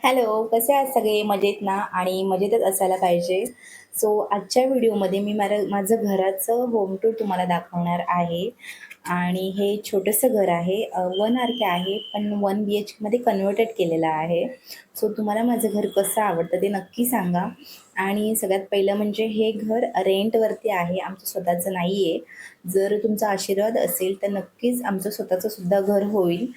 Hello, कसे आहात सगळे? मजेत ना? आणि मजेतच असायला पाहिजे. सो आजच्या व्हिडिओमध्ये मी माझं घराचं होम टूर तुम्हाला दाखवणार आहे. आणि हे छोटंसं घर आहे. 1 आर-के आहे, पण 1 बी-एच-केमध्ये कन्व्हर्टेड केलेलं आहे. सो तुम्हाला माझं घर कसं आवडतं ते नक्की सांगा. आणि सगळ्यात पहिलं म्हणजे हे घर रेंटवरती आहे, आमचं स्वतःचं नाही आहे. जर तुमचा आशीर्वाद असेल तर नक्कीच आमचं स्वतःचं सुद्धा घर होईल.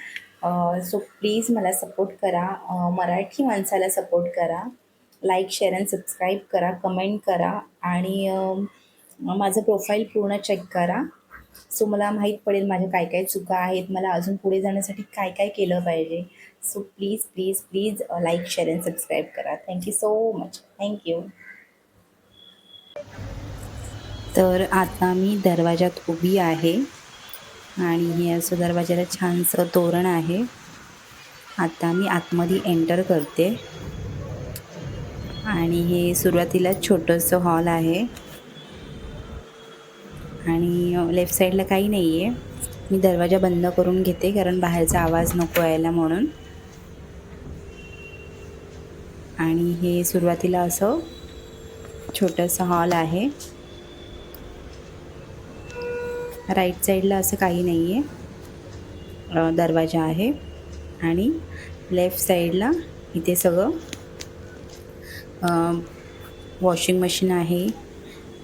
सो प्लीज मला सपोर्ट करा. मराठी माणसाला सपोर्ट करा. लाईक, शेअर अँड सबस्क्राईब करा, कमेंट करा आणि माझं प्रोफाईल पूर्ण चेक करा. सो मला माहीत पडेल माझ्या काय काय चुका आहेत, मला अजून पुढे जाण्यासाठी काय काय केलं पाहिजे. So please please please like, share and subscribe करा. Thank you so much. थँक्यू. तर आता मी दरवाजात उभी आहे आणि हे असं दरवाजाला छानसं तोरण आहे. आता मी आतमध्ये एंटर करते आणि हे सुरुवातीला छोटंसं हॉल आहे आणि लेफ्ट साईडला काही नाही आहे. मी दरवाजा बंद करून घेते कारण बाहेरचा आवाज नको यायला म्हणून. आणि हे सुरुवातीला असं छोटंसं हॉल आहे. राईट साईडला असं काही नाही आहे, दरवाजा आहे. आणि लेफ्ट साईडला इथे सगळं वॉशिंग मशीन आहे,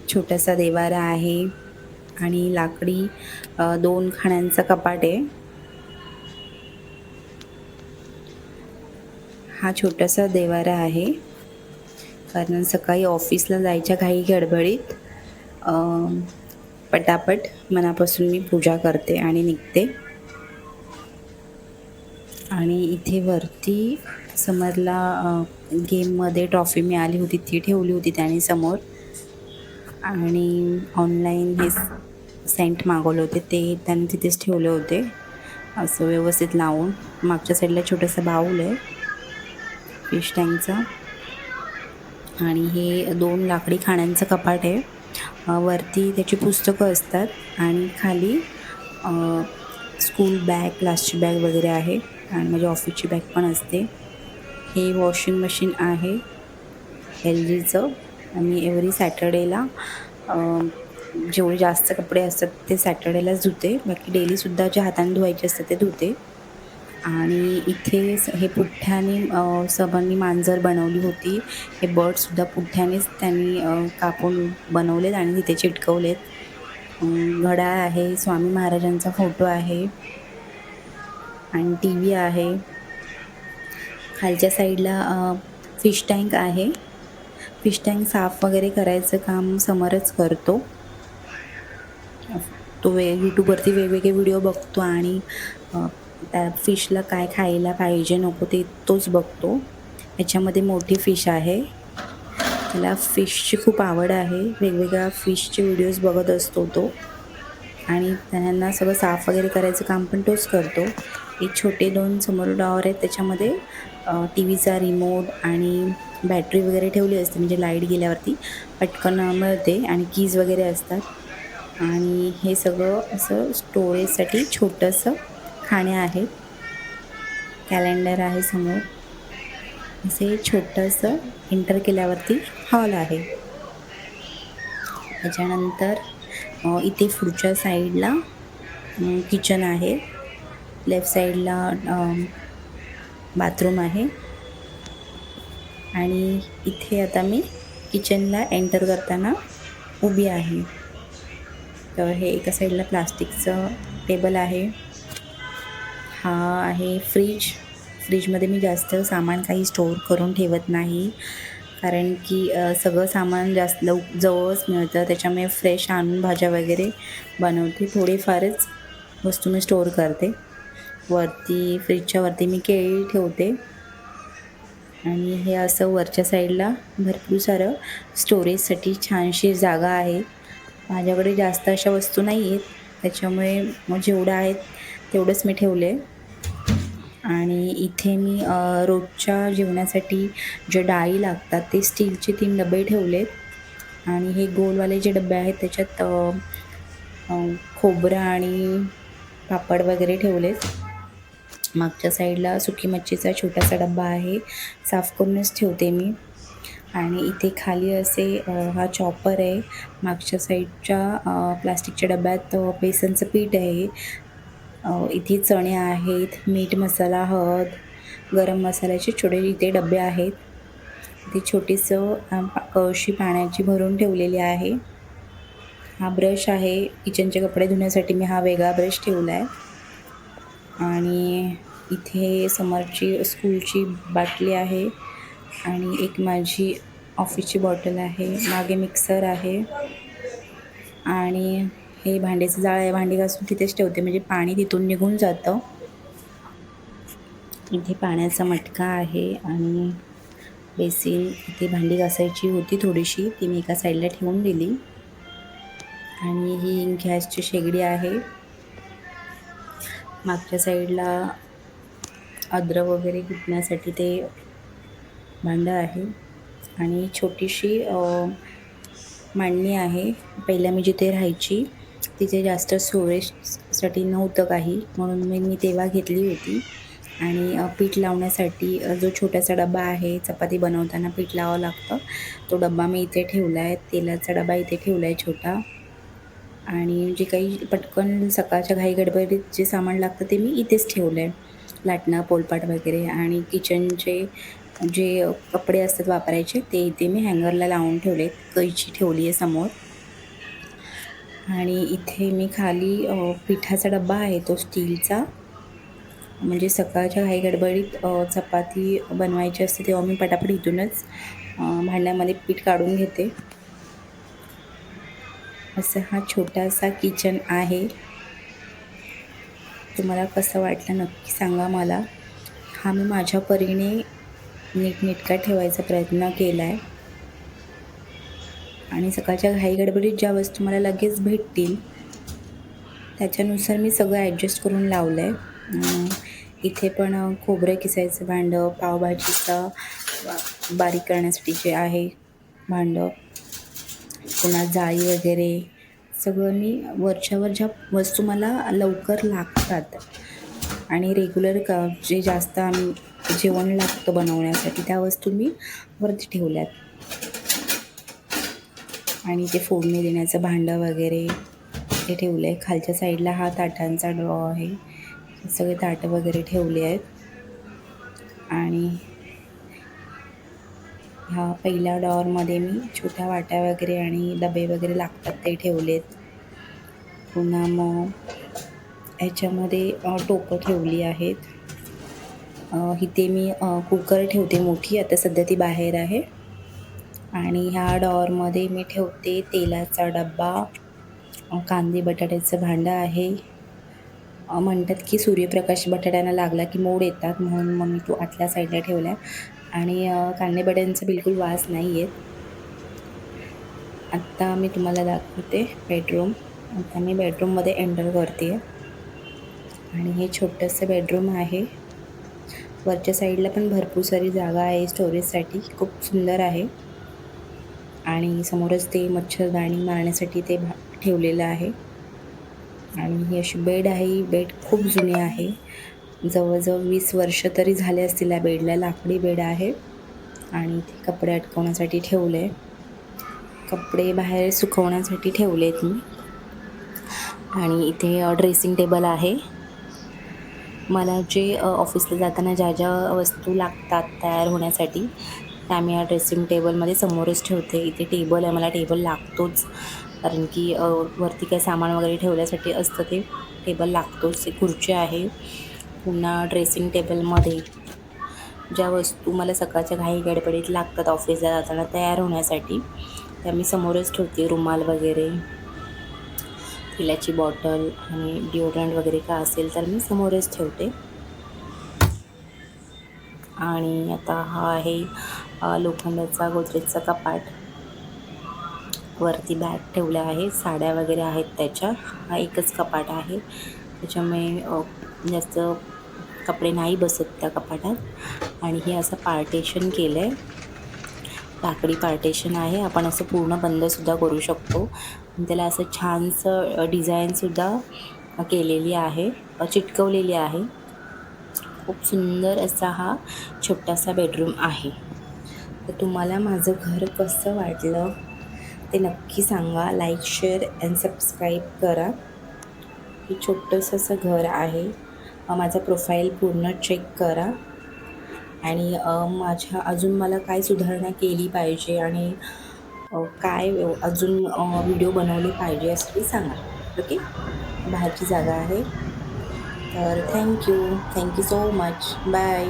छोटासा देवारा आहे आणि लाकडी 2 खाण्यांचा कपाट आहे. हा छोटासा देवारा आहे कारण सकाळी ऑफिसला जायच्या घाई गडबडीत पटापट मनापासून मी पूजा करते आणि निघते. आणि इथे वरती समरला गेममध्ये ट्रॉफी मिळाली होती, ती ठेवली होती त्याने समोर. आणि ऑनलाईन हे सेंट मागवले होते, ते त्याने तिथेच ठेवले होते असं व्यवस्थित लावून. मागच्या साईडला छोटंसं बाऊल आहे फिश टँकचं. आणि हे 2 लाकडी खाण्यांचं कपाट आहे. वरती त्याची पुस्तकं असतात आणि खाली स्कूल बॅग, क्लासची बॅग वगैरे आहे आणि माझ्या ऑफिसची बॅग पण असते. हे वॉशिंग मशीन आहे LGचं. आणि एव्हरी सॅटर्डेला जेवढे जास्त कपडे असतात ते सॅटर्डेलाच धुते, बाकी डेलीसुद्धा जे हाताने धुवायचे असतात ते धुते. आणि इथे हे पुठ्ठ्याने सबंनी मांजर बनवली होती. हे बर्डसुद्धा पुठ्ठ्यानेच त्यांनी कापून बनवलेत आणि तिथे चिटकवलेत. घड्याळ आहे, स्वामी महाराजांचा फोटो आहे आणि TV आहे. खालच्या साईडला फिश टँक आहे. फिश टँक साफ वगैरे करायचं काम समरच करतो. तो यूट्यूबवरती वेगवेगळे व्हिडिओ बघतो आणि त्या फिशला काय खायला पाहिजे नको ते तोच बघतो. याच्यामध्ये मोठी फिश आहे, त्याला फिशची खूप आवड आहे. वेगवेगळ्या फिशचे व्हिडिओज बघत असतो तो आणि त्यांना सगळं साफ वगैरे करायचं काम पण तोच करतो. एक छोटे 2 समोर डॉवर आहेत, त्याच्यामध्ये TVचा रिमोट आणि बॅटरी वगैरे ठेवली असते म्हणजे लाईट गेल्यावरती पटकन मिळते आणि कीज वगैरे असतात. आणि हे सगळं असं स्टोरेजसाठी छोटंसं खाणे आहेत. कॅलेंडर आहे समोर. असे छोटंसं एंटर केल्यावरती हॉल आहे. त्याच्यानंतर इथे पुढच्या साईडला किचन आहे. लेफ्ट साईडला बाथरूम आहे. आणि इथे आता मी किचनला एंटर करताना उभी आहे. तर हे एका साईडला प्लास्टिकचं टेबल आहे. हा आहे फ्रीज. फ्रीजमध्ये मी जास्त सामान काही स्टोअर करून ठेवत नाही कारण की सगळं सामान जास्त जवळच मिळतं, त्याच्यामुळे फ्रेश आणून भाज्या वगैरे बनवते. थोडीफारच वस्तू मी स्टोअर करते. वरती फ्रीजच्या वरती मी केळी ठेवते. आणि हे असं वरच्या साईडला भरपूर सारं स्टोरेजसाठी छानशी जागा आहे. माझ्याकडे जास्त अशा वस्तू नाही आहेत, त्याच्यामुळे मग जेवढं आहेत तेवढंच मी ठेवले. आणि इथे मी रोजच्या जेवणासाठी जे डाळी लागतात ते स्टीलचे 3 डबे ठेवलेत. आणि हे गोलवाले जे डबे आहेत त्याच्यात खोबरं आणि पापड वगैरे ठेवलेत. मागच्या साईडला सुकी मच्छीचा छोटासा डब्बा आहे, साफ करूनच ठेवते मी. आणि इथे खाली असे हा चॉपर आहे. मागच्या साईडच्या प्लास्टिकच्या डब्यात बेसनचं पीठ आहे. इथे चणे आहेत, मीठ, मसाला, हळद, गरम मसाल्याचे छोटे इथे डबे आहेत. इथे छोटीसं कळशी पाण्याची भरून ठेवलेली आहे. हा ब्रश आहे, किचनचे कपडे धुण्यासाठी मी हा वेगळा ब्रश ठेवला आहे. आणि इथे समोरची स्कूलची बाटली आहे आणि एक माझी ऑफिसची बॉटल आहे. मागे मिक्सर आहे आणि हे भांड्याचं जाळ आहे. भांडी घासून तिथेच ठेवते म्हणजे पाणी तिथून निघून जातं. इथे पाण्याचा मटका आहे आणि बेसिन. इथे भांडी घासायची होती थोडीशी, ती मी एका साईडला ठेवून दिली. आणि ही गॅसची शेगडी आहे. मागच्या साईडला अद्रक वगैरे कुटण्यासाठी ते भांडं आहे आणि छोटीशी मांडणी आहे. पहिल्या मी जिथे राहायची तिथे जास्त स्टोरेजसाठी नव्हतं काही, म्हणून मी तेव्हा घेतली होती. आणि पीठ लावण्यासाठी जो छोटासा डबा आहे, चपाती बनवताना पीठ लावावं लागतं, तो डबा मी इथे ठेवला आहे. तेलाचा डबा इथे ठेवला आहे छोटा. आणि जे काही पटकन सकाळच्या घाई गडबडीत जे सामान लागतं ते मी इथेच ठेवलं आहे. लाटणं, पोलपाट वगैरे. आणि किचनचे जे कपडे असतात वापरायचे ते इथे मी हँगरला लावून ठेवले. कैची ठेवली आहे समोर. आणि इथे मी खाली पिठाचा डबा आहे तो स्टीलचा, म्हणजे सकाळच्या घाई गडबडीत चपाती बनवायची असते तेव्हा मी पटापट इथूनच भांड्यामध्ये पीठ काढून घेते. असं हा छोटासा किचन आहे. तुम्हाला कसं वाटलं नक्की सांगा मला. हा मी माझ्या परीने नीटनेटका ठेवायचा प्रयत्न केला आहे. आणि सकाळच्या घाई गडबडीत ज्या वस्तू मला लगेच भेटतील त्याच्यानुसार मी सगळं ॲडजस्ट करून लावलं आहे. इथे पण खोबरं किसायचं भांडं, पावभाजीचा बारीक करण्यासाठी जे आहे भांडं, पुन्हा जाळी वगैरे सगळं मी वरच्यावर ज्या वस्तू मला लवकर लागतात आणि रेग्युलर जे जास्त जेवण लागतं बनवण्यासाठी त्या वस्तू मी वरती ठेवल्यात. आणि ते फोडणी देण्याचं भांडं वगैरे हे ठेवलं आहे. खालच्या साईडला हा ताटांचा ड्रॉ आहे, सगळे ताटं वगैरे ठेवले आहेत. आणि ह्या पहिल्या डॉरमध्ये मी छोट्या वाट्या वगैरे आणि डबे वगैरे लागतात ते ठेवलेत. पुन्हा मग ह्याच्यामध्ये टोपं ठेवली आहेत. इथे मी कुकर ठेवते मोठी, आता सध्या ती बाहेर आहे. आणि ह्या डॉरमध्ये मी ठेवते तेलाचा डब्बा, कांदे बटाट्याचं भांडं आहे. म्हणतात की सूर्यप्रकाश बटाट्यांना लागला की मोड येतात, म्हणून मग मी तो आतल्या साईडला ठेवला आहे. आणि कांदे बटाट्यांचा बिलकुल वास नाही येत. आत्ता मी तुम्हाला दाखवते बेडरूम. आता मी बेडरूममध्ये एंटर करते. आणि हे छोटंसं बेडरूम आहे. वरच्या साईडला पण भरपूर सारी जागा आहे स्टोरेजसाठी, खूप सुंदर आहे. आणि समोरच ते मच्छरदाणी मारण्यासाठी ते ठेवलेलं आहे. आणि ही अशी बेड आहे. बेड खूप जुनी आहे, जवळजवळ 20 वर्ष तरी झाले असतील या बेडला. लाकडी बेड आहे. आणि इथे कपडे अटकवण्यासाठी ठेवले आहे. कपडे बाहेर सुकवण्यासाठी ठेवलेत मी. आणि इथे ड्रेसिंग टेबल आहे. मला जे ऑफिसला जाताना ज्या ज्या वस्तू लागतात तयार होण्यासाठी त्या मी या ड्रेसिंग टेबलमध्ये समोरच ठेवते. इथे टेबल आहे, मला टेबल लागतोच, कारण की वरती काही सामान वगैरे ठेवण्यासाठी असतं ते टेबल लागतोच. एक खुर्ची आहे. पुन्हा ड्रेसिंग टेबलमध्ये ज्या वस्तू मला सकाळच्या घाई गडबडीत लागतात ऑफिसला जाताना तयार होण्यासाठी त्या मी समोरच ठेवते. रुमाल वगैरे, तेलाची बॉटल आणि डिओड्रंट वगैरे का असेल तर मी समोरच ठेवते. आणि आता हा आहे लोखंडाचा गोदरेजचा कपाट. वरती बॅग ठेवल्या आहे, साड्या वगैरे आहेत त्याच्या. हा एकच कपाट आहे, त्याच्यामुळे जास्त कपडे नाही बसत त्या कपाटात. आणि हे असं पार्टेशन केलं आहे, लाकडी पार्टेशन आहे. आपण असं पूर्ण बंदसुद्धा करू शकतो. त्याला असं छानसं डिझाईनसुद्धा केलेली आहे, चिटकवलेली आहे. खूप सुंदर असा हा छोटासा बेडरूम आहे. तर तुम्हाला माझं घर कसं वाटलं ते नक्की सांगा. लाईक, शेअर अँड सबस्क्राईब करा. हे छोटंसं असं घर आहे. माझा प्रोफाईल पूर्ण चेक करा आणि माझ्या अजून मला काय सुधारणा केली पाहिजे आणि काय अजून व्हिडिओ बनवले पाहिजे असं ते सांगा. ओके. बाहेरची जागा आहे. तर थँक्यू सो मच. बाय.